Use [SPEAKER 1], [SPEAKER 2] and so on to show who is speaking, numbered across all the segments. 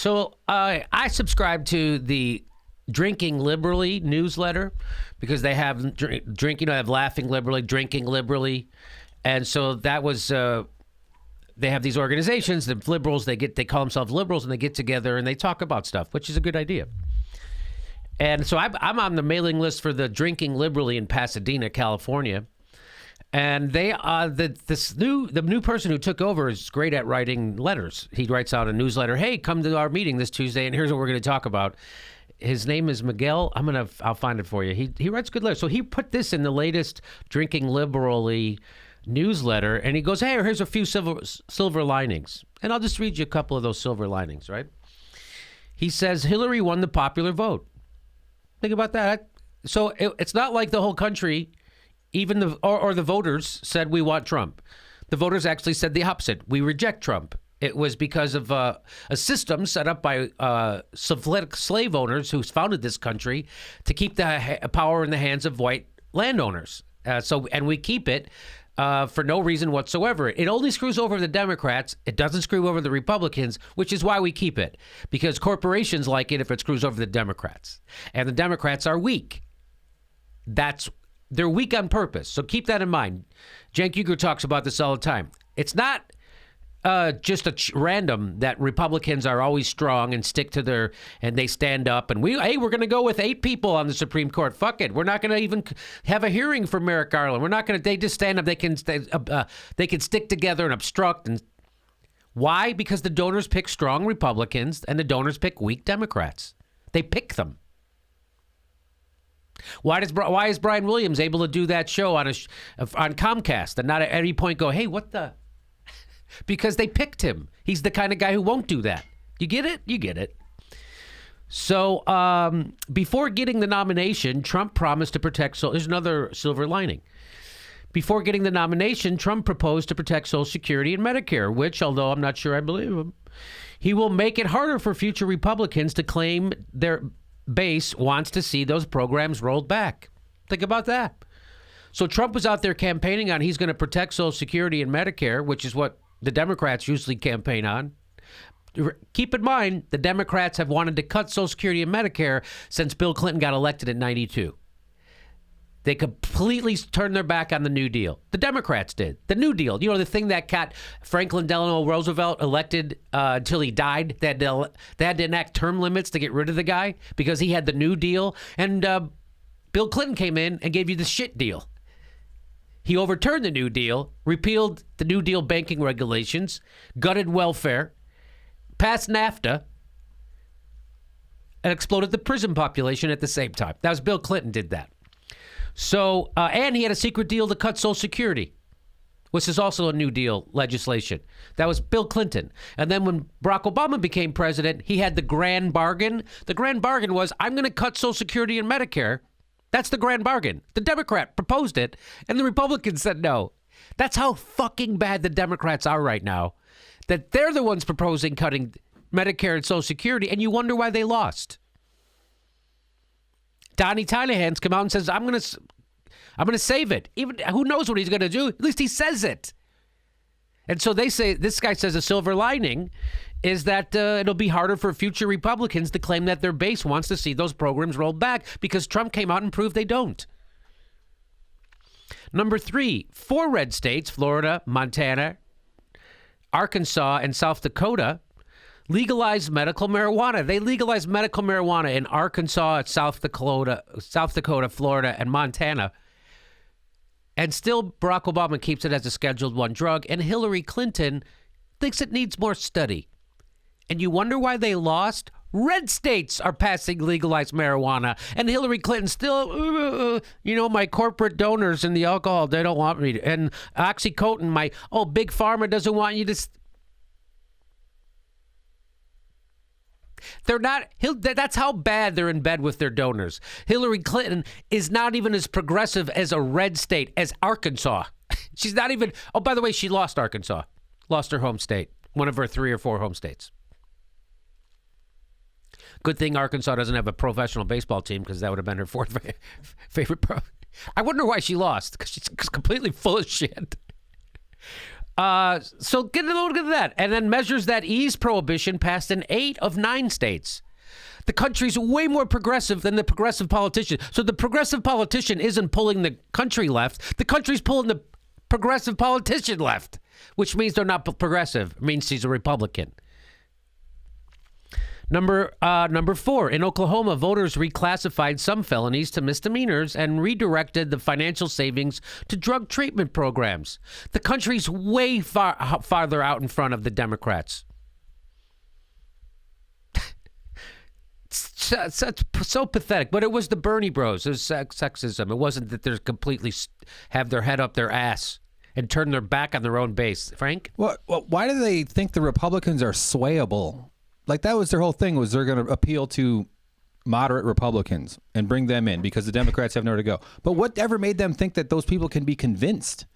[SPEAKER 1] So I subscribe to the Drinking Liberally newsletter because they have drinking. I have Laughing Liberally, Drinking Liberally, and so that was. They have these organizations, the liberals. They call themselves liberals, and they get together and they talk about stuff, which is a good idea. And so I'm on the mailing list for the Drinking Liberally in Pasadena, California. And they the new person who took over is great at writing letters. He writes out a newsletter. Hey, come to our meeting this Tuesday, and here's what we're going to talk about. His name is Miguel. I'll find it for you. He writes good letters. So he put this in the latest Drinking Liberally newsletter, and he goes, hey, here's a few silver linings. And I'll just read you a couple of those silver linings, right? He says, Hillary won the popular vote. Think about that. So it's not like the whole country, even the voters said we want Trump. The voters actually said the opposite. We reject Trump. It was because of a system set up by Slavic slave owners who founded this country to keep the power in the hands of white landowners. And we keep it for no reason whatsoever. It only screws over the Democrats. It doesn't screw over the Republicans, which is why we keep it. Because corporations like it if it screws over the Democrats. And the Democrats are weak. They're weak on purpose. So keep that in mind. Cenk Uygur talks about this all the time. It's not just random that Republicans are always strong and stick to and they stand up and we're going to go with 8 people on the Supreme Court. Fuck it. We're not going to even have a hearing for Merrick Garland. We're not going to, they just stand up. They can stick together and obstruct. And why? Because the donors pick strong Republicans and the donors pick weak Democrats. They pick them. Why is Brian Williams able to do that show on Comcast and not at any point go, hey, what the? Because they picked him. He's the kind of guy who won't do that. You get it? You get it. So before getting the nomination, Trump promised to protect. There's another silver lining. Before getting the nomination, Trump proposed to protect Social Security and Medicare, which, although I'm not sure I believe him, he will make it harder for future Republicans to claim their base wants to see those programs rolled back. Think about that. So Trump was out there campaigning on he's going to protect Social Security and Medicare, which is what the Democrats usually campaign on. Keep in mind, the Democrats have wanted to cut Social Security and Medicare since Bill Clinton got elected in 92. They completely turned their back on the New Deal. The Democrats did. The New Deal, the thing that got Franklin Delano Roosevelt elected until he died. They had to enact term limits to get rid of the guy because he had the New Deal. And Bill Clinton came in and gave you the shit deal. He overturned the New Deal, repealed the New Deal banking regulations, gutted welfare, passed NAFTA, and exploded the prison population at the same time. That was Bill Clinton did that. So, and he had a secret deal to cut Social Security, which is also a New Deal legislation. That was Bill Clinton. And then when Barack Obama became president, he had the grand bargain. The grand bargain was, I'm going to cut Social Security and Medicare. That's the grand bargain. The Democrat proposed it, and the Republicans said no. That's how fucking bad the Democrats are right now, that they're the ones proposing cutting Medicare and Social Security, and you wonder why they lost. Donnie Tynahan's come out and says, I'm going to save it. Even who knows what he's going to do? At least he says it. And so they say, this guy says a silver lining is that it'll be harder for future Republicans to claim that their base wants to see those programs rolled back because Trump came out and proved they don't. Number 3, 4 red states, Florida, Montana, Arkansas, and South Dakota, legalized medical marijuana. They legalized medical marijuana in Arkansas, South Dakota, Florida, and Montana. And still, Barack Obama keeps it as a Scheduled I drug, and Hillary Clinton thinks it needs more study. And you wonder why they lost? Red states are passing legalized marijuana. And Hillary Clinton still, my corporate donors and the alcohol, they don't want me to. And OxyContin, Big Pharma doesn't want you to. They're not, that's how bad they're in bed with their donors. Hillary Clinton is not even as progressive as a red state as Arkansas. She's not even, by the way, she lost Arkansas. Lost her home state. One of her 3 or 4 home states. Good thing Arkansas doesn't have a professional baseball team because that would have been her 4th favorite pro. I wonder why she lost because she's completely full of shit. So get a look at that. And then measures that ease prohibition passed in 8 of 9 states. The country's way more progressive than the progressive politician. So the progressive politician isn't pulling the country left. The country's pulling the progressive politician left, which means they're not progressive. It means he's a Republican. Number 4, in Oklahoma, voters reclassified some felonies to misdemeanors and redirected the financial savings to drug treatment programs. The country's way farther out in front of the Democrats. So pathetic. But it was the Bernie bros. It was sexism. It wasn't that they're completely have their head up their ass and turn their back on their own base. Frank?
[SPEAKER 2] Well, why do they think the Republicans are swayable? Like, that was their whole thing, was they're going to appeal to moderate Republicans and bring them in because the Democrats have nowhere to go. But whatever made them think that those people can be convinced?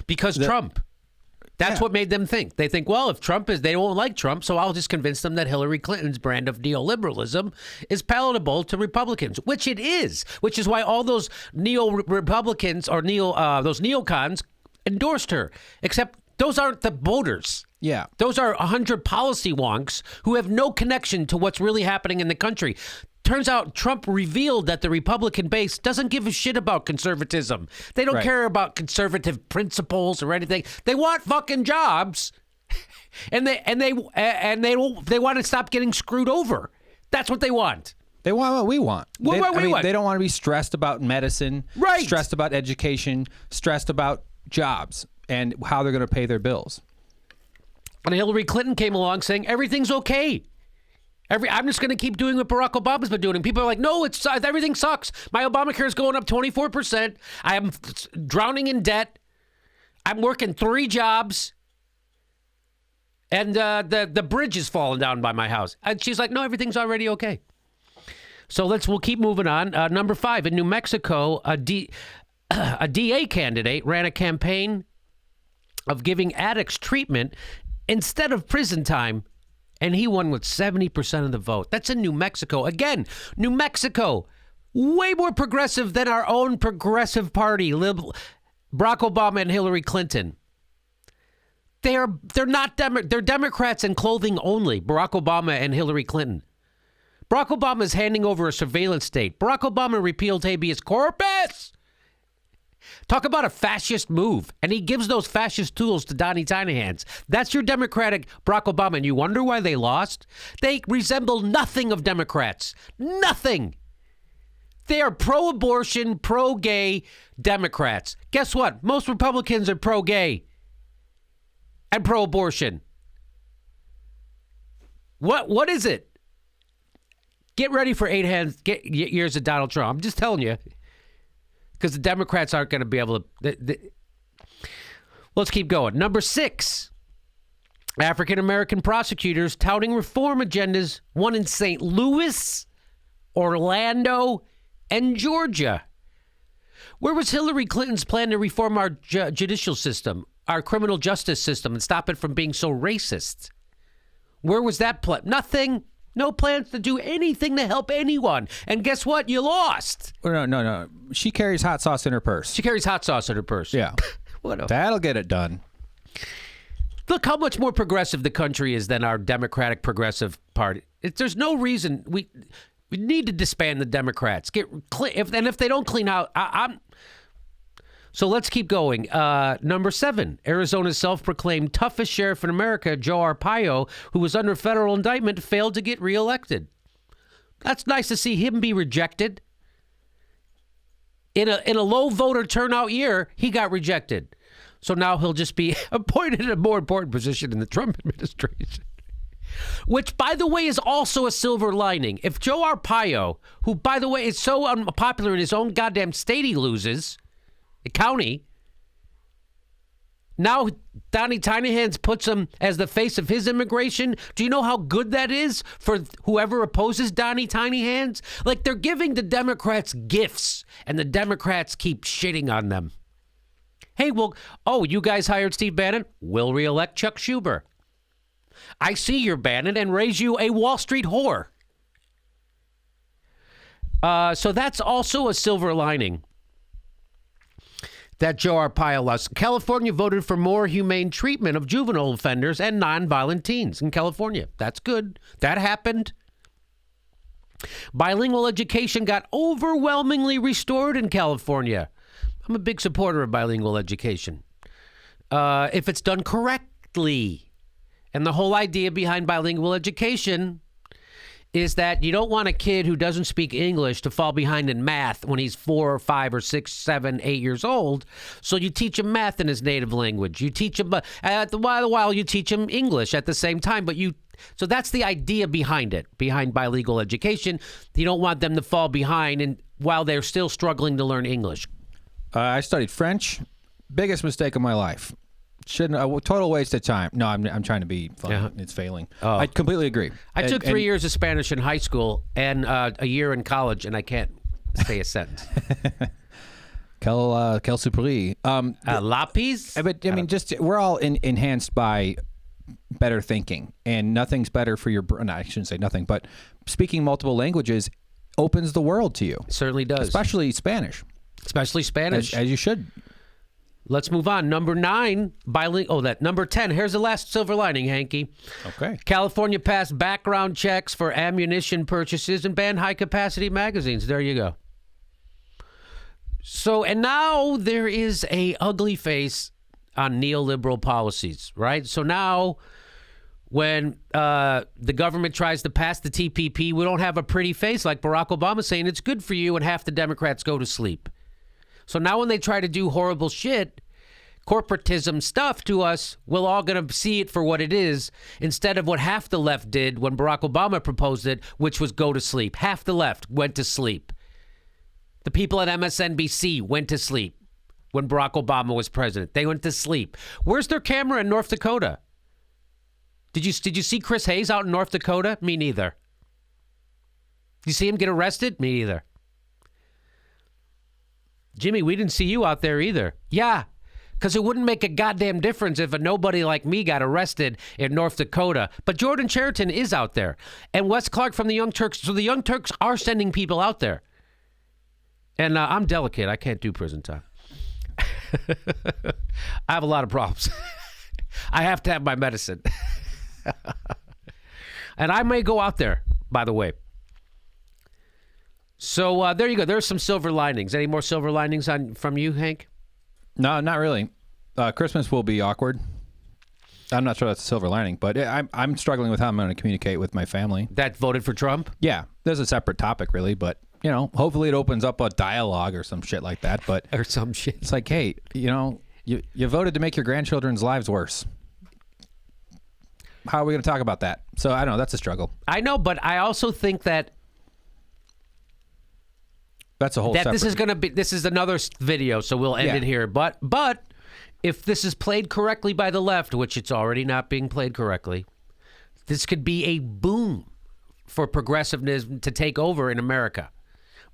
[SPEAKER 1] Because Trump. That's what made them think. They think, well, if Trump is, they won't like Trump, so I'll just convince them that Hillary Clinton's brand of neoliberalism is palatable to Republicans, which it is, which is why all those neo-Republicans or those neocons endorsed her, except those aren't the voters.
[SPEAKER 2] Yeah.
[SPEAKER 1] Those are 100 policy wonks who have no connection to what's really happening in the country. Turns out Trump revealed that the Republican base doesn't give a shit about conservatism. They don't care about conservative principles or anything. They want fucking jobs, and they want to stop getting screwed over. That's what they want.
[SPEAKER 2] They want what we want.
[SPEAKER 1] What we want.
[SPEAKER 2] They don't want to be stressed about medicine, stressed about education, stressed about jobs and how they're going to pay their bills.
[SPEAKER 1] And Hillary Clinton came along saying everything's okay. I'm just going to keep doing what Barack Obama's been doing. And people are like, no, everything sucks. My Obamacare is going up 24%. I am drowning in debt. I'm working 3 jobs. And the bridge is falling down by my house. And she's like, no, everything's already okay. So we'll keep moving on. Number 5, in New Mexico, a DA candidate ran a campaign of giving addicts treatment instead of prison time, and he won with 70% of the vote. That's in New Mexico. Again, New Mexico, way more progressive than our own progressive party, Barack Obama and Hillary Clinton. They're not they're Democrats in clothing only, Barack Obama and Hillary Clinton. Barack Obama is handing over a surveillance state. Barack Obama repealed habeas corpus. Talk about a fascist move. And he gives those fascist tools to Donnie Tiny Hands. That's your Democratic Barack Obama. And you wonder why they lost? They resemble nothing of Democrats. Nothing. They are pro-abortion, pro-gay Democrats. Guess what? Most Republicans are pro-gay and pro-abortion. What is it? Get ready for 8 years of Donald Trump. I'm just telling you. Because the Democrats aren't going to be able to. Let's keep going. Number 6, African-American prosecutors touting reform agendas, one in St. Louis, Orlando, and Georgia. Where was Hillary Clinton's plan to reform our judicial system, our criminal justice system, and stop it from being so racist? Where was that plan? Nothing. No plans to do anything to help anyone. And guess what? You lost.
[SPEAKER 2] No. She carries hot sauce in her purse.
[SPEAKER 1] She carries hot sauce in her purse.
[SPEAKER 2] Yeah. That'll get it done.
[SPEAKER 1] Look how much more progressive the country is than our Democratic Progressive Party. There's no reason we need to disband the Democrats. If they don't clean out, So let's keep going. Number 7, Arizona's self-proclaimed toughest sheriff in America, Joe Arpaio, who was under federal indictment, failed to get reelected. That's nice to see him be rejected. In a low voter turnout year, he got rejected. So now he'll just be appointed in a more important position in the Trump administration. Which, by the way, is also a silver lining. If Joe Arpaio, who, by the way, is so unpopular in his own goddamn state he loses, the county, now Donnie Tiny Hands puts him as the face of his immigration. Do you know how good that is for whoever opposes Donnie Tiny Hands? Like, they're giving the Democrats gifts, and the Democrats keep shitting on them. Hey, you guys hired Steve Bannon? We'll reelect Chuck Schumer. I see your Bannon and raise you a Wall Street whore. So that's also a silver lining. that Joe Arpaio lost. California voted for more humane treatment of juvenile offenders and nonviolent teens in California. That's good. That happened. Bilingual education got overwhelmingly restored in California. I'm a big supporter of bilingual education. If it's done correctly. And the whole idea behind bilingual education is that you don't want a kid who doesn't speak English to fall behind in math when he's 4 or 5 or 6, 7, 8 years old. So you teach him math in his native language. You teach him, while you teach him English at the same time. So that's the idea behind it, behind bilingual education. You don't want them to fall behind while they're still struggling to learn English.
[SPEAKER 2] I studied French. Biggest mistake of my life. Total waste of time. No, I'm trying to be funny.
[SPEAKER 1] Yeah.
[SPEAKER 2] It's failing.
[SPEAKER 1] Oh.
[SPEAKER 2] I completely agree.
[SPEAKER 1] I took 3 years of Spanish in high school and a year in college, and I can't say a sentence.
[SPEAKER 2] Quel superi.
[SPEAKER 1] Lapis?
[SPEAKER 2] But I mean, we're all enhanced by better thinking, and nothing's better for your brain. No, I shouldn't say nothing, but speaking multiple languages opens the world to you.
[SPEAKER 1] It certainly does.
[SPEAKER 2] Especially Spanish.
[SPEAKER 1] Especially Spanish.
[SPEAKER 2] As you should.
[SPEAKER 1] Let's move on. Number 9, number 10. Here's the last silver lining, Hanky.
[SPEAKER 2] Okay.
[SPEAKER 1] California passed background checks for ammunition purchases and banned high-capacity magazines. There you go. So, and now there is a ugly face on neoliberal policies, right? So now when the government tries to pass the TPP, we don't have a pretty face like Barack Obama saying it's good for you, and half the Democrats go to sleep. So now when they try to do horrible shit, corporatism stuff to us, we're all going to see it for what it is instead of what half the left did when Barack Obama proposed it, which was go to sleep. Half the left went to sleep. The people at MSNBC went to sleep when Barack Obama was president. They went to sleep. Where's their camera in North Dakota? Did you see Chris Hayes out in North Dakota? Me neither. You see him get arrested? Me neither. Jimmy, we didn't see you out there either. Yeah, because it wouldn't make a goddamn difference if a nobody like me got arrested in North Dakota. But Jordan Chariton is out there. And Wes Clark from the Young Turks. So the Young Turks are sending people out there. And I'm delicate. I can't do prison time. I have a lot of problems. I have to have my medicine. And I may go out there, by the way. So there you go. There's some silver linings. Any more silver linings from you, Hank?
[SPEAKER 2] No, not really. Christmas will be awkward. I'm not sure that's a silver lining, but I'm struggling with how I'm going to communicate with my family.
[SPEAKER 1] That voted for Trump?
[SPEAKER 2] Yeah. There's a separate topic, really, but, hopefully it opens up a dialogue or some shit like that. But
[SPEAKER 1] or some shit.
[SPEAKER 2] It's like, hey, you voted to make your grandchildren's lives worse. How are we going to talk about that? So, I don't know. That's a struggle.
[SPEAKER 1] I know, but I also think that
[SPEAKER 2] that's a whole separate...
[SPEAKER 1] This is another video, so we'll end it here. But if this is played correctly by the left, which it's already not being played correctly, this could be a boom for progressiveness to take over in America.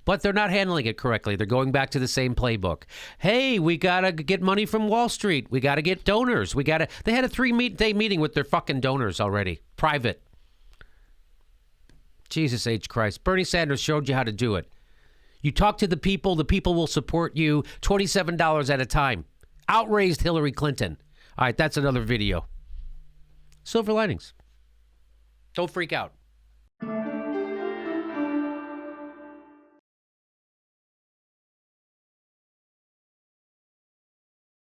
[SPEAKER 1] But they're not handling it correctly. They're going back to the same playbook. Hey, we got to get money from Wall Street. We got to get donors. They had a 3-day meeting with their fucking donors already. Private. Jesus H. Christ. Bernie Sanders showed you how to do it. You talk to the people will support you $27 at a time. Outraised Hillary Clinton. All right, that's another video. Silver linings. Don't freak out.